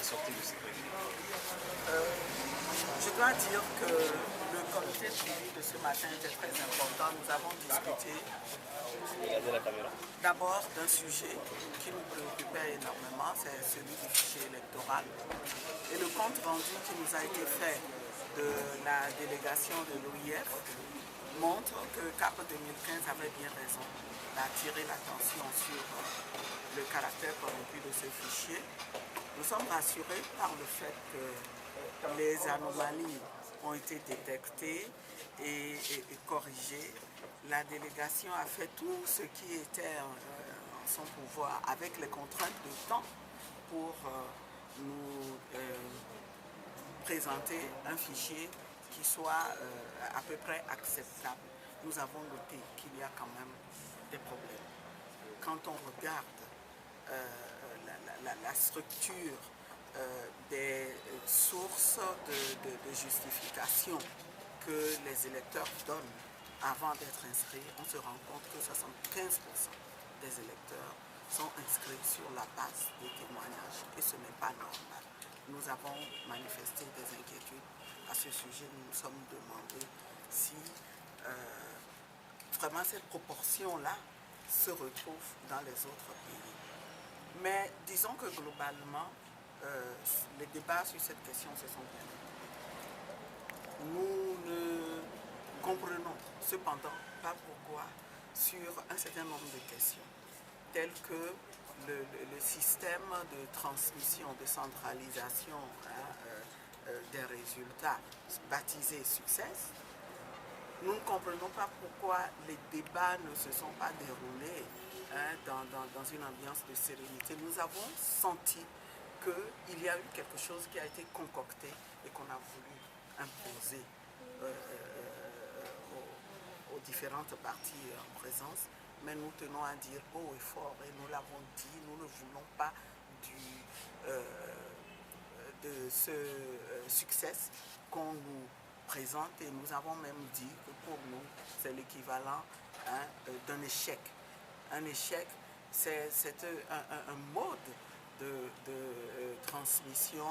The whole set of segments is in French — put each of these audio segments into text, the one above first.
sortie de ces réunions? Je dois dire que le comité de suivi de ce matin était très important. Nous avons discuté d'abord d'un sujet qui nous préoccupait énormément, c'est celui du fichier électoral. Et le compte rendu qui nous a été fait de la délégation de l'OIF montre que CAP 2015 avait bien raison d'attirer l'attention sur le caractère corrompu de ce fichier. Nous sommes rassurés par le fait que les anomalies ont été détectées et corrigées. La délégation a fait tout ce qui était en son pouvoir avec les contraintes de temps pour nous présenter un fichier qui soit à peu près acceptable. Nous avons noté qu'il y a quand même des problèmes. Quand on regarde la structure des sources de justification que les électeurs donnent avant d'être inscrits, on se rend compte que 75% des électeurs sont inscrits sur la base des témoignages et ce n'est pas normal. Nous avons manifesté des inquiétudes à ce sujet. Nous nous sommes demandé si vraiment cette proportion-là se retrouve dans les autres pays. Mais disons que globalement, les débats sur cette question se sont bien déroulés. Nous ne comprenons cependant pas pourquoi sur un certain nombre de questions, telles que le système de transmission, de centralisation des résultats baptisé Success, nous ne comprenons pas pourquoi les débats ne se sont pas déroulés dans une ambiance de sérénité. Nous avons senti qu'il y a eu quelque chose qui a été concocté et qu'on a voulu imposer aux différentes parties en présence. Mais nous tenons à dire haut et fort, et nous l'avons dit, nous ne voulons pas de ce succès qu'on nous présente, et nous avons même dit que pour nous, c'est l'équivalent d'un échec. Un échec, c'est un mode de transmission,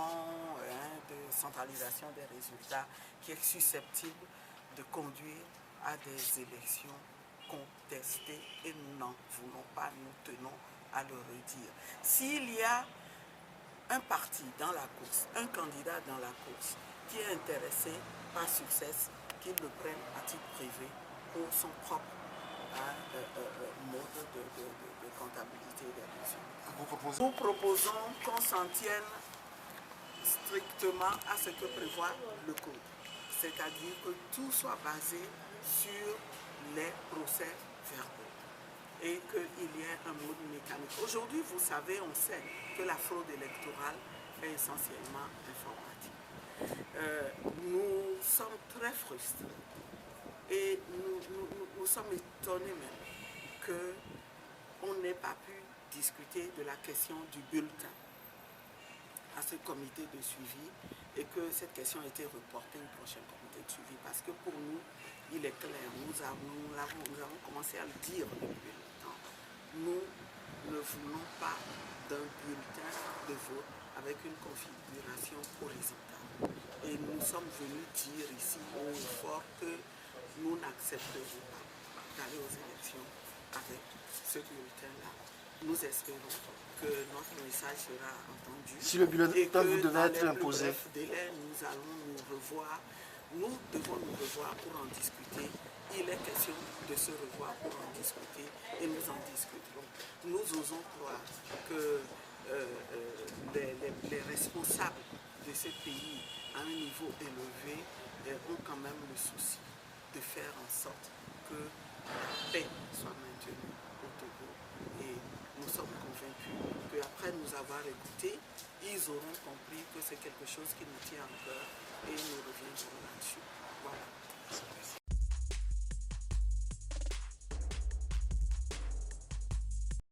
de centralisation des résultats qui est susceptible de conduire à des élections contestées, et nous n'en voulons pas, nous tenons à le redire. S'il y a un parti dans la course, un candidat dans la course qui est intéressé par Success, qu'il le prenne à titre privé pour son propre mode de comptabilité des résultats. Nous proposons qu'on s'en tienne strictement à ce que prévoit le code, c'est-à-dire que tout soit basé sur les procès verbaux et qu'il y ait un mode mécanique. Aujourd'hui, vous savez, on sait que la fraude électorale est essentiellement informatique. Nous sommes très frustrés et nous sommes étonnés même qu'on n'ait pas pu discuter de la question du bulletin à ce comité de suivi et que cette question ait été reportée au prochain comité de suivi, parce que pour nous, il est clair, nous avons commencé à le dire depuis longtemps, nous ne voulons pas d'un bulletin de vote avec une configuration horizontale. Et nous sommes venus dire ici haut et fort que nous n'accepterons pas d'aller aux élections avec ce bulletin-là. Nous espérons que notre message sera entendu. Si le bulletin vous devait être imposé, bref délai, nous allons nous revoir. Nous devons nous revoir pour en discuter. Il est question de se revoir pour en discuter et nous en discuterons. Nous osons croire que les responsables de ce pays à un niveau élevé ont quand même le souci de faire en sorte que la paix soit maintenue au Togo. Et nous sommes convaincus qu'après nous avoir écoutés, ils auront compris que c'est quelque chose qui nous tient à cœur et nous reviendrons là-dessus. Voilà.